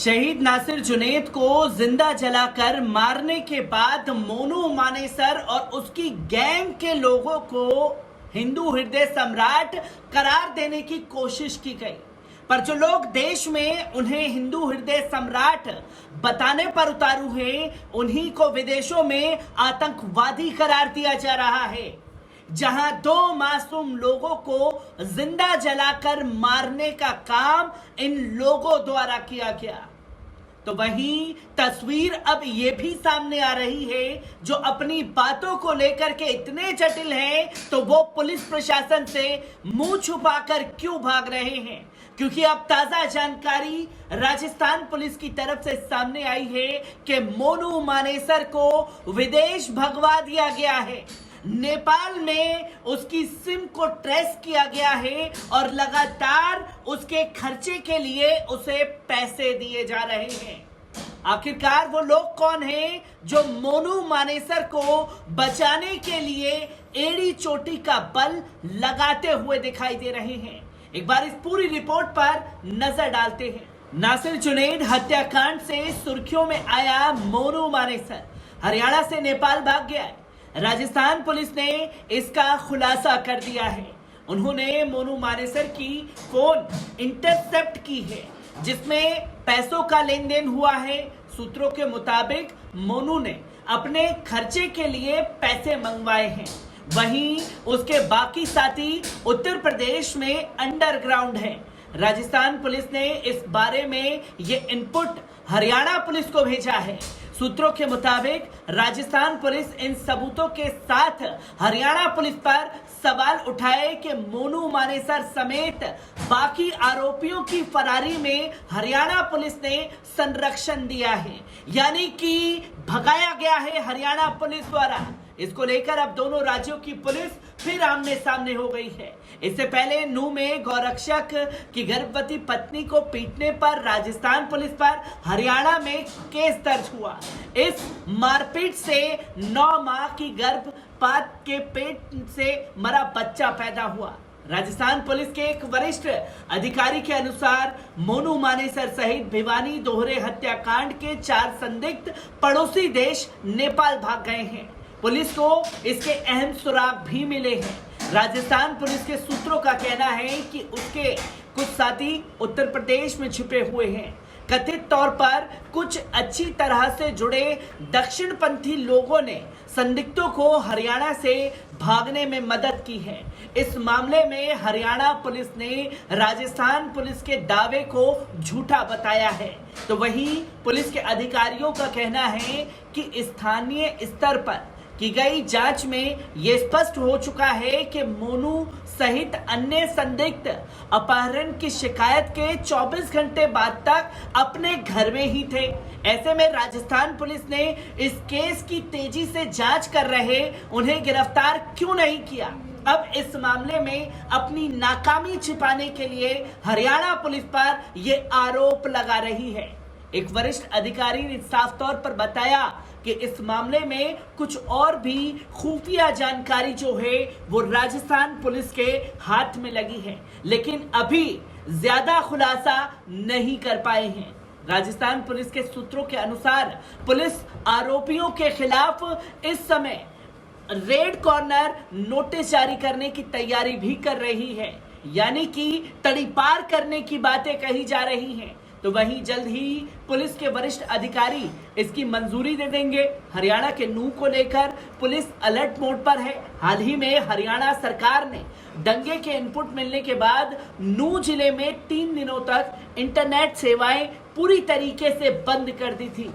शहीद नासिर जुनैद को जिंदा जलाकर मारने के बाद मोनू मानेसर और उसकी गैंग के लोगों को हिंदू हृदय सम्राट करार देने की कोशिश की गई, पर जो लोग देश में उन्हें हिंदू हृदय सम्राट बताने पर उतारू हैं, उन्हीं को विदेशों में आतंकवादी करार दिया जा रहा है। जहां दो मासूम लोगों को जिंदा जलाकर मारने का काम इन लोगों द्वारा किया गया, तो वहीं तस्वीर अब ये भी सामने आ रही है जो अपनी बातों को लेकर के इतने जटिल हैं, तो वो पुलिस प्रशासन से मुंह छुपाकर क्यों भाग रहे हैं। क्योंकि अब ताजा जानकारी राजस्थान पुलिस की तरफ से सामने आई है कि मोनू मानेसर को विदेश भगवा दिया गया है। नेपाल में उसकी सिम को ट्रेस किया गया है और लगातार उसके खर्चे के लिए उसे पैसे दिए जा रहे हैं। आखिरकार वो लोग कौन हैं जो मोनू मानेसर को बचाने के लिए एड़ी चोटी का बल लगाते हुए दिखाई दे रहे हैं। एक बार इस पूरी रिपोर्ट पर नजर डालते हैं। नासिर जुनैद हत्याकांड से सुर्खियों में आया मोनू मानेसर हरियाणा से नेपाल भाग गया है। राजस्थान पुलिस ने इसका खुलासा कर दिया है। उन्होंने मोनू मानेसर की फोन इंटरसेप्ट की है, जिसमें पैसों का लेन देन हुआ है। सूत्रों के मुताबिक मोनू ने अपने खर्चे के लिए पैसे मंगवाए हैं। वहीं उसके बाकी साथी उत्तर प्रदेश में अंडरग्राउंड हैं। राजस्थान पुलिस ने इस बारे में ये इनपुट हरियाणा पुलिस को भेजा है। सूत्रों के मुताबिक राजस्थान पुलिस इन सबूतों के साथ हरियाणा पुलिस पर सवाल उठाए कि मोनू मानेसर समेत बाकी आरोपियों की फरारी में हरियाणा पुलिस ने संरक्षण दिया है, यानी कि भगाया गया है हरियाणा पुलिस द्वारा। इसको लेकर अब दोनों राज्यों की पुलिस फिर आमने सामने हो गई है। इससे पहले नूह में गौरक्षक की गर्भवती पत्नी को पीटने पर राजस्थान पुलिस पर हरियाणा में केस दर्ज हुआ। इस मारपीट से 9 माह की गर्भपात के पेट से मरा बच्चा पैदा हुआ। राजस्थान पुलिस के एक वरिष्ठ अधिकारी के अनुसार मोनू मानेसर सहित भिवानी दोहरे हत्याकांड के 4 संदिग्ध पड़ोसी देश नेपाल भाग गए हैं। पुलिस को इसके अहम सुराग भी मिले हैं। राजस्थान पुलिस के सूत्रों का कहना है कि उसके कुछ साथी उत्तर प्रदेश में छिपे हुए हैं। कथित तौर पर कुछ अच्छी तरह से जुड़े दक्षिणपंथी लोगों ने संदिग्धों को हरियाणा से भागने में मदद की है। इस मामले में हरियाणा पुलिस ने राजस्थान पुलिस के दावे को झूठा बताया है, तो वहीं पुलिस के अधिकारियों का कहना है कि स्थानीय स्तर पर की गई जांच में यह स्पष्ट हो चुका है कि मोनू सहित अन्य संदिग्ध अपहरण की शिकायत के 24 घंटे बाद तक अपने घर में ही थे। ऐसे में राजस्थान पुलिस ने इस केस की तेजी से जांच कर रहे उन्हें गिरफ्तार क्यों नहीं किया। अब इस मामले में अपनी नाकामी छिपाने के लिए हरियाणा पुलिस पर यह आरोप लगा रही है। एक वरिष्ठ अधिकारी ने साफ तौर पर बताया कि इस मामले में कुछ और भी खुफिया जानकारी जो है वो राजस्थान पुलिस के हाथ में लगी है, लेकिन अभी ज्यादा खुलासा नहीं कर पाए हैं। राजस्थान पुलिस के सूत्रों के अनुसार पुलिस आरोपियों के खिलाफ इस समय रेड कॉर्नर नोटिस जारी करने की तैयारी भी कर रही है, यानी कि तड़ीपार करने की बातें कही जा रही हैं। तो वहीं जल्द ही पुलिस के वरिष्ठ अधिकारी इसकी मंजूरी दे देंगे। हरियाणा के नूह को लेकर पुलिस अलर्ट मोड पर है। हाल ही में हरियाणा सरकार ने दंगे के इनपुट मिलने के बाद नूह जिले में 3 दिनों तक इंटरनेट सेवाएं पूरी तरीके से बंद कर दी थी।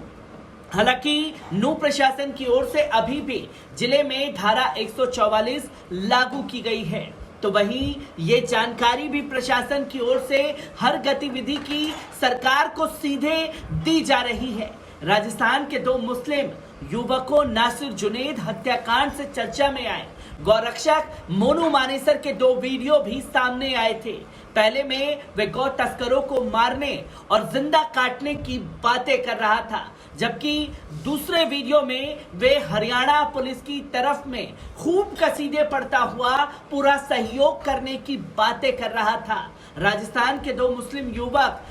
हालांकि नूह प्रशासन की ओर से अभी भी जिले में धारा 144 लागू की गई है, तो वहीं ये जानकारी भी प्रशासन की ओर से हर गतिविधि की सरकार को सीधे दी जा रही है। राजस्थान के 2 मुस्लिम युवकों नासिर जुनैद हत्याकांड से चर्चा में आए गौरक्षक मोनू मानेसर के 2 वीडियो भी सामने आए थे। पहले में वे गौ तस्करों को मारने और जिंदा काटने की बातें कर रहा था, जबकि दूसरे वीडियो में वे हरियाणा पुलिस की तरफ में खूब कसीदे पढ़ता हुआ पूरा सहयोग करने की बातें कर रहा था। राजस्थान के दो मुस्लिम युवक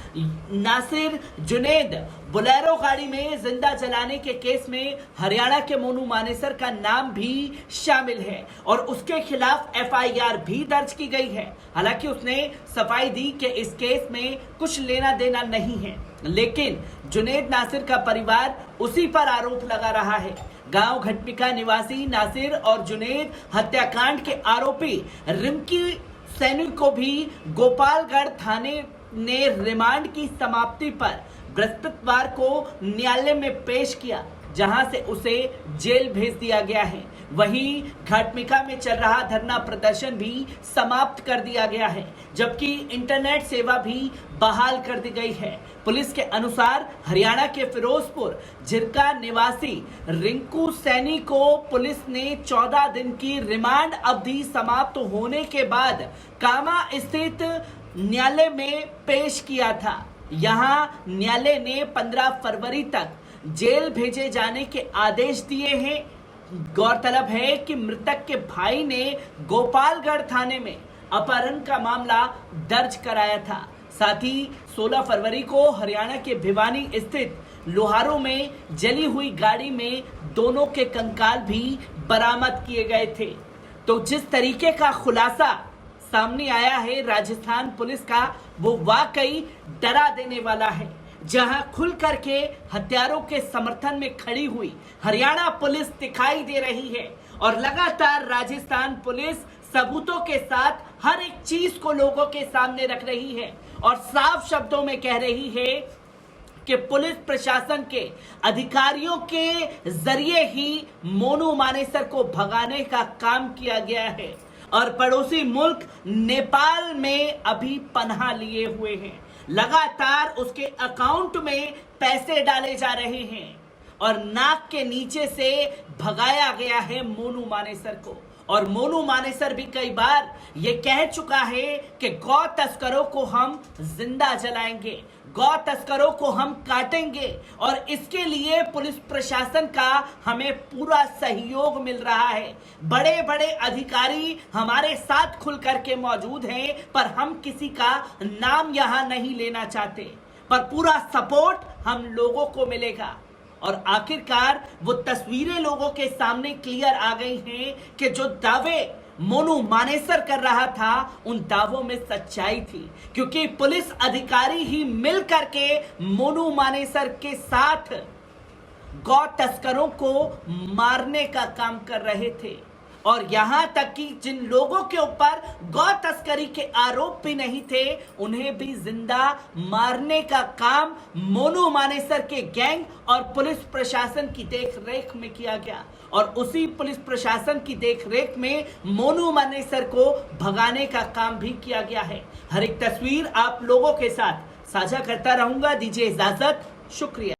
नासिर जुनैद बोलेरो गाड़ी में जिंदा जलाने के केस में हरियाणा के मोनू मानेसर का नाम भी शामिल है और उसके खिलाफ एफआईआर भी दर्ज की गई है। हालांकि उसने सफाई दी कि इस केस में कुछ लेना देना नहीं है, लेकिन जुनैद नासिर का परिवार उसी पर आरोप लगा रहा है। गांव घटमिका निवासी नासिर और जुनैद हत्याकांड के आरोपी रिम्की सैनी को भी गोपालगढ़ थाने ने रिमांड की समाप्ति पर बृहस्पतिवार को न्यायालय में पेश किया, जहां से उसे जेल भेज दिया गया है। वहीं घाटमिका में चल रहा धरना प्रदर्शन भी समाप्त कर दिया गया है, जबकि इंटरनेट सेवा भी बहाल कर दी गई है। पुलिस के अनुसार हरियाणा के फिरोजपुर झिरका निवासी रिंकू सैनी को पुलिस ने 14 दिन की रिमांड अवधि समाप्त होने के बाद कामा स्थित न्यायालय में पेश किया था। यहां न्यायालय ने 15 फरवरी तक जेल भेजे जाने के आदेश दिए हैं। गौरतलब है कि मृतक के भाई ने गोपालगढ़ थाने में अपहरण का मामला दर्ज कराया था। साथ ही 16 फरवरी को हरियाणा के भिवानी स्थित लोहारों में जली हुई गाड़ी में दोनों के कंकाल भी बरामद किए गए थे। तो जिस तरीके का खुलासा सामने आया है राजस्थान पुलिस का, वो वाकई डरा देने वाला है। जहां खुल करके हत्यारों के समर्थन में खड़ी हुई हरियाणा पुलिस दिखाई दे रही है और लगातार राजस्थान पुलिस सबूतों के साथ हर एक चीज को लोगों के सामने रख रही है और साफ शब्दों में कह रही है कि पुलिस प्रशासन के अधिकारियों के जरिए ही मोनू मानेसर को भगाने का काम किया गया है और पड़ोसी मुल्क नेपाल में अभी पनाह लिए हुए हैं। लगातार उसके अकाउंट में पैसे डाले जा रहे हैं और नाक के नीचे से भगाया गया है मोनू मानेसर को। और मोनू मानेसर भी कई बार ये कह चुका है कि गौ तस्करों को हम जिंदा जलाएंगे, गौ तस्करों को हम काटेंगे और इसके लिए पुलिस प्रशासन का हमें पूरा सहयोग मिल रहा है। बड़े बड़े अधिकारी हमारे साथ खुल करके मौजूद हैं, पर हम किसी का नाम यहां नहीं लेना चाहते, पर पूरा सपोर्ट हम लोगों को मिलेगा। और आखिरकार वो तस्वीरें लोगों के सामने क्लियर आ गई हैं कि जो दावे मोनू मानेसर कर रहा था उन दावों में सच्चाई थी, क्योंकि पुलिस अधिकारी ही मिल करके मोनू मानेसर के साथ गौ तस्करों को मारने का काम कर रहे थे। और यहां तक कि जिन लोगों के ऊपर गौ तस्करी के आरोप भी नहीं थे, उन्हें भी जिंदा मारने का काम मोनू मानेसर के गैंग और पुलिस प्रशासन की देखरेख में किया गया। और उसी पुलिस प्रशासन की देखरेख में मोनू मानेसर को भगाने का काम भी किया गया है। हर एक तस्वीर आप लोगों के साथ साझा करता रहूंगा। दीजिए इजाजत, शुक्रिया।